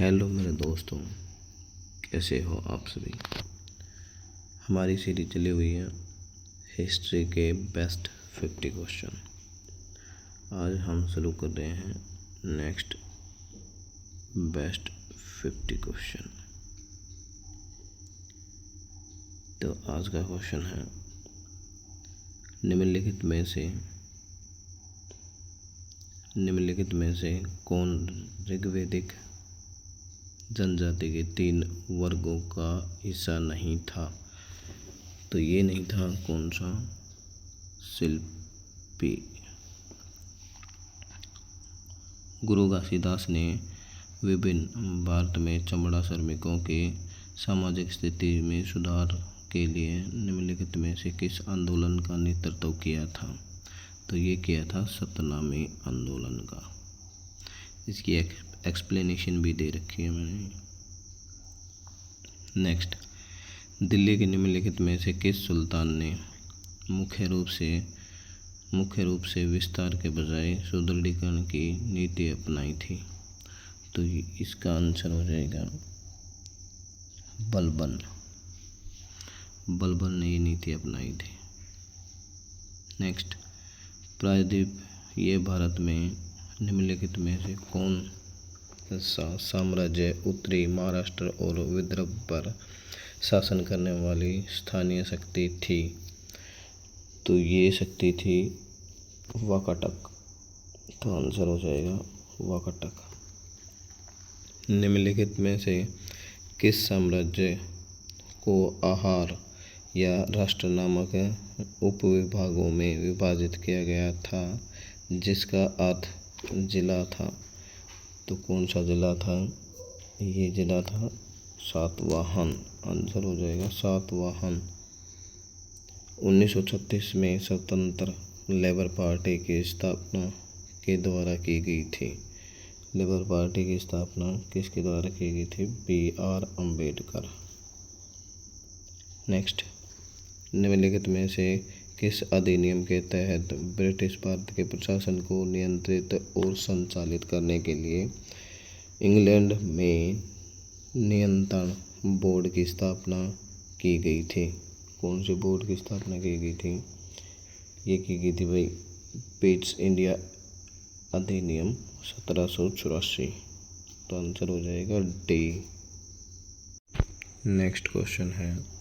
Hello मेरे दोस्तों, कैसे हो आप सभी। हमारी सीरीज चली हुई है हिस्ट्री के बेस्ट 50 क्वेश्चन। आज हम शुरू कर रहे हैं नेक्स्ट बेस्ट 50 क्वेश्चन। तो आज का क्वेश्चन है, निम्नलिखित में से कौन ऋग्वैदिक जनजाति के 3 वर्गों का हिस्सा नहीं था। तो ये नहीं था कौन सा, शिल्पी। गुरु घासीदास ने विभिन्न भारत में चमड़ा श्रमिकों के सामाजिक स्थिति में सुधार के लिए निम्नलिखित में से किस आंदोलन का नेतृत्व किया था। तो ये किया था सतनामी आंदोलन का। इसकी एक्सप्लेनेशन भी दे रखी है मैंने। नेक्स्ट, दिल्ली के निम्नलिखित में से किस सुल्तान ने मुख्य रूप से विस्तार के बजाय सुदृढ़ीकरण की नीति अपनाई थी। तो इसका आंसर हो जाएगा बलबन ने ये नीति अपनाई थी। नेक्स्ट, प्रायद्वीप ये भारत में निम्नलिखित में से कौन सा साम्राज्य उत्तरी महाराष्ट्र और विदर्भ पर शासन करने वाली स्थानीय शक्ति थी। तो ये शक्ति थी वाकाटक। तो आंसर हो जाएगा वाकाटक। निम्नलिखित में से किस साम्राज्य को आहार या राष्ट्र नामक उपविभागों में विभाजित किया गया था जिसका अर्थ जिला था। तो कौन सा जिला था, ये जिला था सातवाहन। आंसर हो जाएगा सातवाहन। 1936 में स्वतंत्र लेबर पार्टी की स्थापना के द्वारा की गई थी। लेबर पार्टी की स्थापना किसके द्वारा की गई थी, BR अम्बेडकर। नेक्स्ट, निम्नलिखित में से किस अधिनियम के तहत ब्रिटिश भारत के प्रशासन को नियंत्रित और संचालित करने के लिए इंग्लैंड में नियंत्रण बोर्ड की स्थापना की गई थी। कौन से बोर्ड की स्थापना की गई थी, ये की गई थी भाई पिट्स इंडिया अधिनियम 1784। तो आंसर हो जाएगा डी। नेक्स्ट क्वेश्चन है,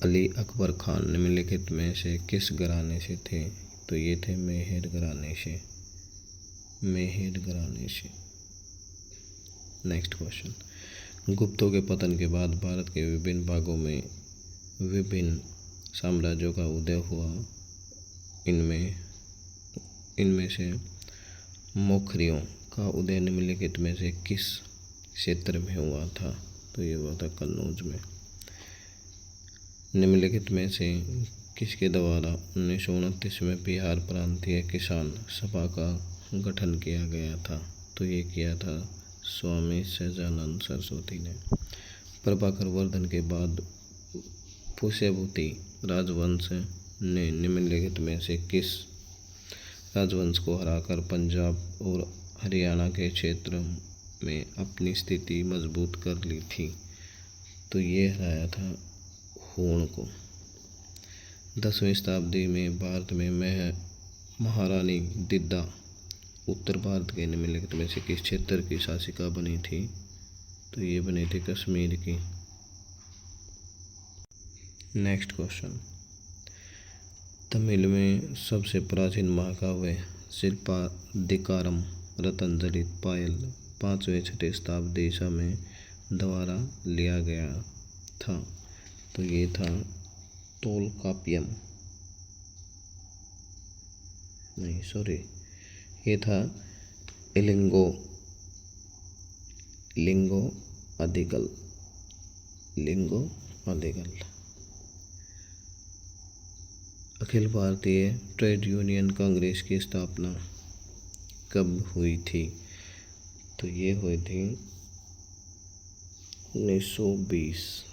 अली अकबर खान निम्नलिखित में से किस घराने से थे। तो ये थे मेहर घराने से। नेक्स्ट क्वेश्चन, गुप्तों के पतन के बाद भारत के विभिन्न भागों में विभिन्न साम्राज्यों का उदय हुआ। इनमें से मौखरियों का उदय निम्नलिखित में से किस क्षेत्र में हुआ था। तो ये हुआ था कन्नौज में। निम्नलिखित में से किसके द्वारा 1929 में बिहार प्रांतीय किसान सभा का गठन किया गया था। तो ये किया था स्वामी सहजानंद सरस्वती ने। प्रभाकर वर्धन के बाद पुष्यभूति राजवंश ने निम्नलिखित में से किस राजवंश को हराकर पंजाब और हरियाणा के क्षेत्र में अपनी स्थिति मजबूत कर ली थी। तो ये हराया था हूण को। 10वीं शताब्दी में भारत में महारानी दिद्दा उत्तर भारत के निम्नलिखित में से किस क्षेत्र की शासिका बनी थी। तो ये बनी थी कश्मीर की। नेक्स्ट क्वेश्चन, तमिल में सबसे प्राचीन महाकाव्य शिल्पाधिकारम रतंजलि पायल 5वीं-6वीं शताब्दी ईसा में द्वारा लिया गया था। तो ये था तोलकाप्पियम, ये था लिंगो अधिगल। अखिल भारतीय ट्रेड यूनियन कांग्रेस की स्थापना कब हुई थी। तो ये हुई थी 1920।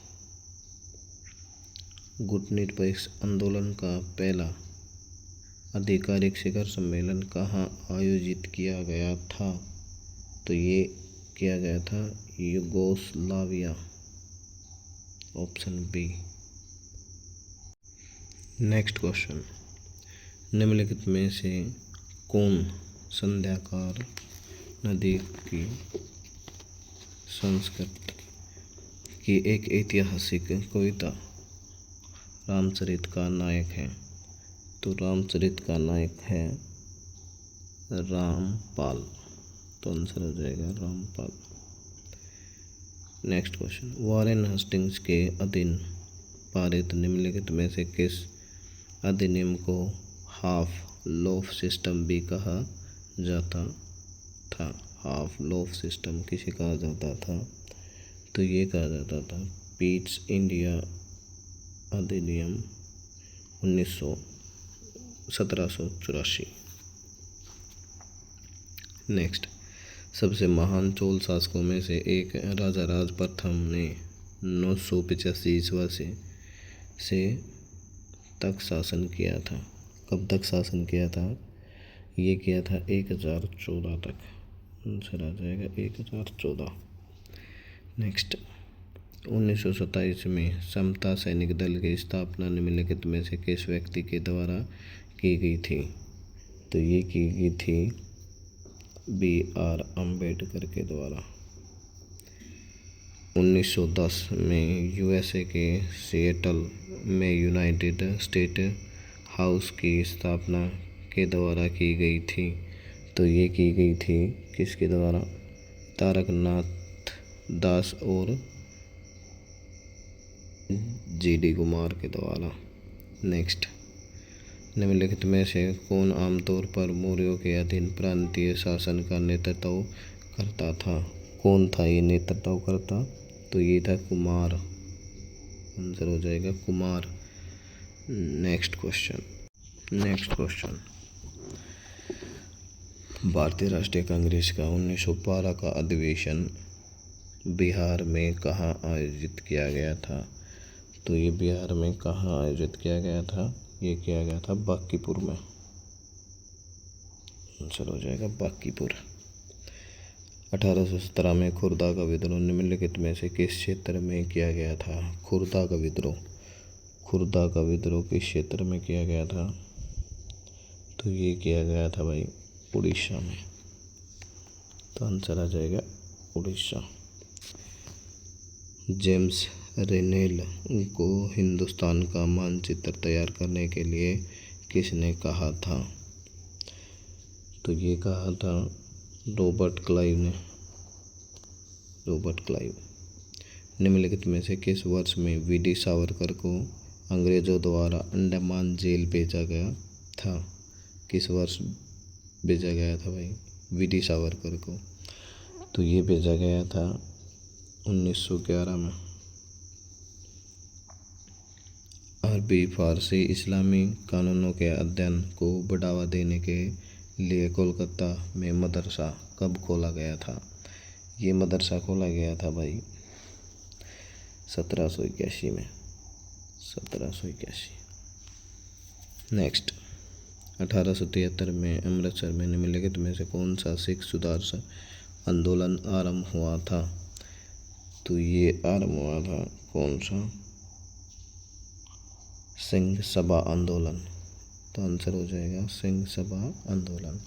गुटनिरपेक्ष आंदोलन का पहला आधिकारिक शिखर सम्मेलन कहाँ आयोजित किया गया था। तो ये किया गया था? Yugoslavia, option B. Next question, निम्नलिखित में से कौन संध्याकार नदी की संस्कृत की एक ऐतिहासिक कविता रामचरित का नायक है? तो रामचरित का नायक है रामपाल, तो आंसर हो जाएगा Rampal. Next question, Warren Hastings के अधीन पारित निम्नलिखित में से किस अधिनियम को हाफ लोफ सिस्टम भी कहा जाता था? हाफ लोफ सिस्टम किसे कहा जाता था? तो ये कहा जाता था पीट्स इंडिया अधिनियम 1784। नेक्स्ट, सबसे महान चोल शासकों में से एक राजा राज प्रथम ने 985 ईस्वी से तक शासन किया था। कब तक शासन किया था? ये किया था 1014 तक। आंसर आ जाएगा 1014। नेक्स्ट, 1927 में समता सैनिक दल की स्थापना निम्नलिखित में से किस व्यक्ति के द्वारा की गई थी? तो ये की गई थी BR अम्बेडकर के द्वारा। 1910 में USA के सिएटल में यूनाइटेड स्टेट हाउस की स्थापना के द्वारा की गई थी। तो ये की गई थी किसके द्वारा? तारकनाथ दास और GD कुमार के द्वारा। नेक्स्ट, निम्नलिखित में से कौन आमतौर पर मौर्यों के अधीन प्रांतीय शासन का नेतृत्व करता था? कौन था ये नेतृत्व करता? तो ये था कुमार। आंसर हो जाएगा कुमार। नेक्स्ट क्वेश्चन, भारतीय राष्ट्रीय कांग्रेस का 1912 का अधिवेशन बिहार में कहाँ आयोजित किया गया था? तो ये बिहार में कहाँ आयोजित किया गया था? ये किया गया था बांकीपुर में। आंसर हो जाएगा बांकीपुर। 1817 में खुर्दा का विद्रोह निम्नलिखित में से किस क्षेत्र में किया गया था? खुर्दा का विद्रोह किस क्षेत्र में किया गया था? तो ये किया गया था भाई उड़ीसा में। तो आंसर आ जाएगा उड़ीसा। जेम्स रेनेल को हिंदुस्तान का मानचित्र तैयार करने के लिए किसने कहा था? तो ये कहा था रॉबर्ट क्लाइव ने। निम्नलिखित में से किस वर्ष में VD सावरकर को अंग्रेजों द्वारा अंडमान जेल भेजा गया था? किस वर्ष भेजा गया था भाई VD सावरकर को? तो ये भेजा गया था 1911 में। अरबी फारसी इस्लामी कानूनों के अध्ययन को बढ़ावा देने के लिए कोलकाता में मदरसा कब खोला गया था? ये मदरसा खोला गया था भाई 1781 में। 1781। नेक्स्ट, 1873 में अमृतसर में निम्नलिखित में से कौन सा सिख सुधार आंदोलन आरंभ हुआ था? तो ये आरंभ हुआ था कौन सा? सिंह सभा आंदोलन। तो आंसर हो जाएगा सिंह सभा आंदोलन।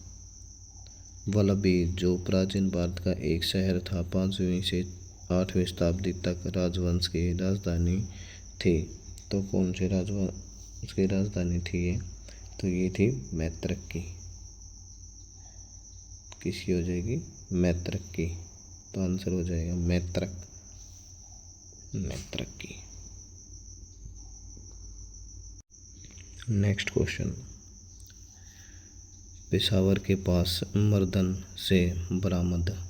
वल्लभी जो प्राचीन भारत का एक शहर था, 5वीं से 8वीं शताब्दी तक राजवंश की राजधानी थी। तो कौन से राजवंश की राजधानी थी ये? तो ये थी मैत्रक की। किसकी हो जाएगी? मैत्रक की। तो आंसर हो जाएगा मैत्रक की। नेक्स्ट क्वेश्चन, पेशावर के पास मर्दन से बरामद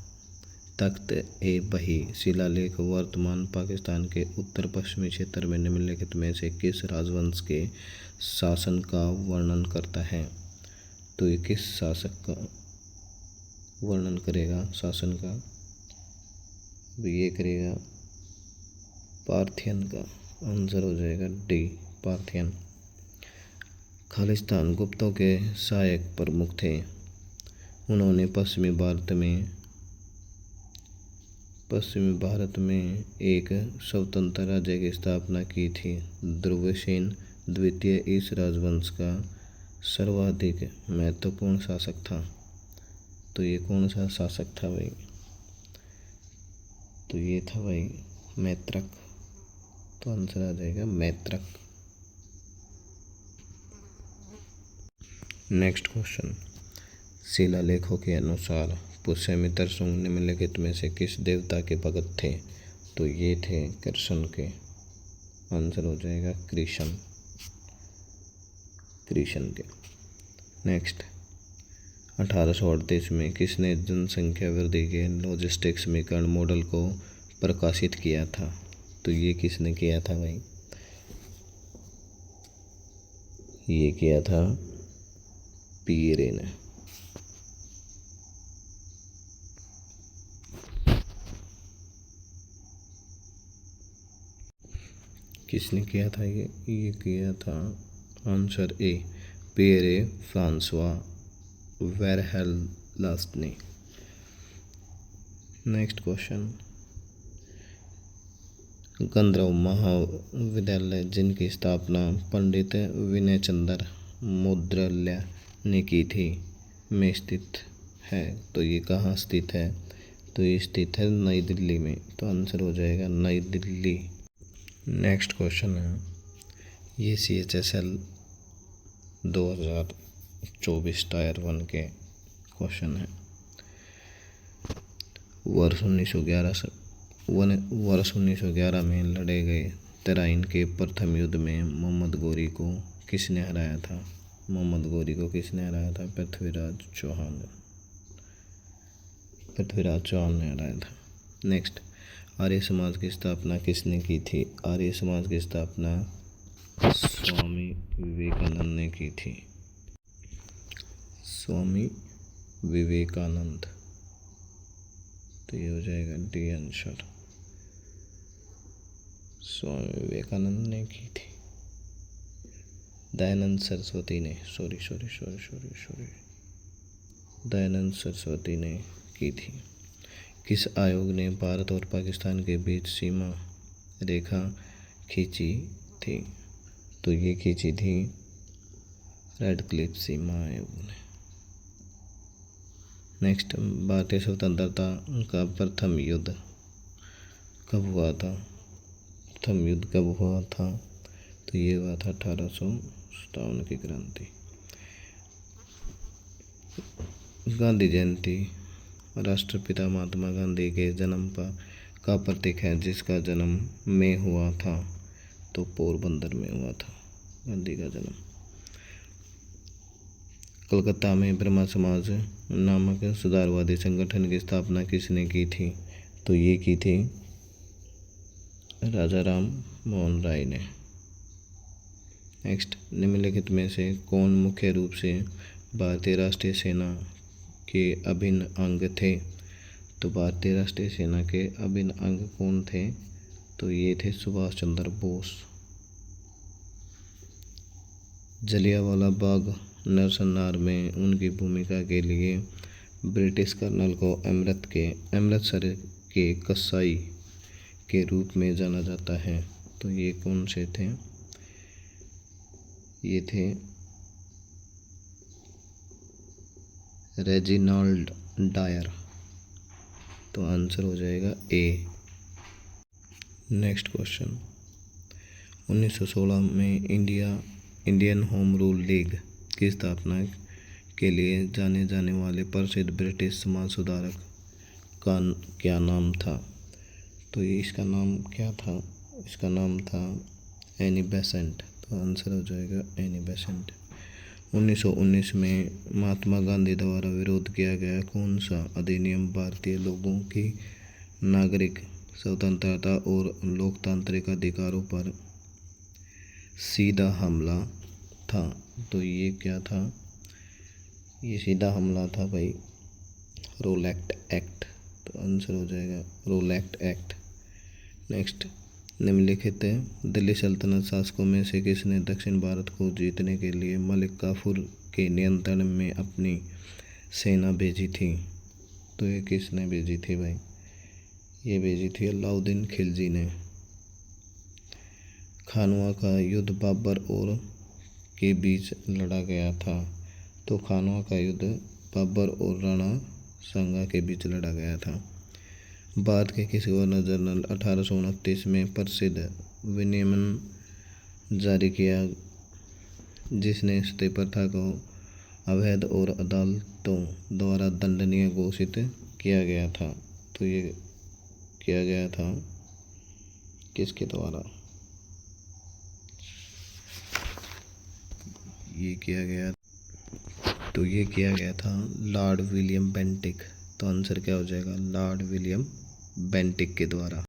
तख्त-ए-बही शिलालेख वर्तमान पाकिस्तान के उत्तर पश्चिमी क्षेत्र में निम्नलिखित में से किस राजवंश के शासन का वर्णन करता है? तो ये किस शासक का वर्णन करेगा? शासन का ये करेगा पार्थियन का। आंसर हो जाएगा डी, पार्थियन। खालिस्तान गुप्तों के सहायक प्रमुख थे। उन्होंने पश्चिमी भारत में पश्चिमी भारत में एक स्वतंत्र राज्य की स्थापना की थी। ध्रुवसेन द्वितीय इस राजवंश का सर्वाधिक महत्वपूर्ण शासक था। तो ये कौन सा शासक था भाई? तो ये था भाई मैत्रक। तो आंसर आ जाएगा मैत्रक। नेक्स्ट क्वेश्चन, शिलालेखों के अनुसार पुष्यमित्र शुंग निम्नलिखित में से किस देवता के भगत थे? तो ये थे कृष्ण के। आंसर हो जाएगा कृष्ण के। नेक्स्ट, 1838 में किसने जनसंख्या वृद्धि के लॉजिस्टिक समीकरण मॉडल को प्रकाशित किया था? तो ये किसने किया था भाई? ये किया था पीरे ने। किसने किया था ये किया था, आंसर ए, पियरे फ्रांसवा वेरहेल्स्ट ने। नेक्स्ट क्वेश्चन, गंधर्व महाविद्यालय जिनकी स्थापना पंडित विनय चंद्र मौद्गल्य ने की थी में स्थित है। तो ये कहाँ स्थित है? तो ये स्थित है नई दिल्ली में। तो आंसर हो जाएगा नई दिल्ली। नेक्स्ट क्वेश्चन है, ये CHSL 2024 टायर 1 के क्वेश्चन है। वर्ष 1911 में लड़े गए तराइन के प्रथम युद्ध में मोहम्मद गोरी को किसने हराया था? पृथ्वीराज चौहान ने हराया था। नेक्स्ट, आर्य समाज की स्थापना किसने की थी? आर्य समाज की स्थापना स्वामी विवेकानंद ने की थी। स्वामी विवेकानंद। तो ये हो जाएगा डी आंसर, स्वामी विवेकानंद ने की थी। दयानंद सरस्वती ने दयानंद सरस्वती ने की थी। किस आयोग ने भारत और पाकिस्तान के बीच सीमा रेखा खींची थी? तो ये खींची थी रेडक्लिफ सीमा आयोग ने। नेक्स्ट, भारतीय स्वतंत्रता का प्रथम युद्ध कब हुआ था? तो ये हुआ था 1857 की क्रांति। गांधी जयंती राष्ट्रपिता महात्मा गांधी के जन्म का प्रतीक है जिसका जन्म में हुआ था। तो पोरबंदर में हुआ था गांधी का जन्म। कलकत्ता में ब्रह्मा समाज नामक सुधारवादी संगठन की स्थापना किसने की थी? तो ये की थी राजा राम मोहन राय ने। नेक्स्ट, निम्नलिखित में से कौन मुख्य रूप से भारतीय राष्ट्रीय सेना के अभिन्न अंग थे? तो भारतीय राष्ट्रीय सेना के अभिन्न अंग कौन थे? तो ये थे सुभाष चंद्र बोस। जलियांवाला बाग नरसंहार में उनकी भूमिका के लिए ब्रिटिश कर्नल को अमृतसर के कसाई के रूप में जाना जाता है। तो ये कौन से थे? ये थे रेजिनाल्ड डायर। तो आंसर हो जाएगा ए। नेक्स्ट क्वेश्चन, 1916 में इंडियन होम रूल लीग की स्थापना के लिए जाने जाने वाले प्रसिद्ध ब्रिटिश समाज सुधारक का क्या नाम था? तो ये इसका नाम क्या था? इसका नाम था एनी बेसेंट। तो आंसर हो जाएगा एनी बेसेंट। 1919 में महात्मा गांधी द्वारा विरोध किया गया कौन सा अधिनियम भारतीय लोगों की नागरिक स्वतंत्रता और लोकतांत्रिक अधिकारों पर सीधा हमला था? तो ये क्या था? ये सीधा हमला था भाई रोलैक्ट एक्ट। तो आंसर हो जाएगा रोलैक्ट एक्ट। नेक्स्ट, निम्नलिखित दिल्ली सल्तनत शासकों में से किसने दक्षिण भारत को जीतने के लिए मलिक काफूर के नियंत्रण में अपनी सेना भेजी थी? तो ये किसने भेजी थी भाई? ये भेजी थी अलाउद्दीन खिलजी ने। खानवा का युद्ध बाबर और के बीच लड़ा गया था। तो खानवा का युद्ध बाबर और राणा सांगा के बीच लड़ा गया था। भारत के किस गवर्नर जनरल 1829 में प्रसिद्ध विनियमन जारी किया जिसने सती प्रथा को अवैध और अदालतों द्वारा दंडनीय घोषित किया गया था? तो ये किया गया था किसके द्वारा? ये किया गया था लॉर्ड विलियम बेंटिक। तो आंसर क्या हो जाएगा? लॉर्ड विलियम बेंटिक के द्वारा।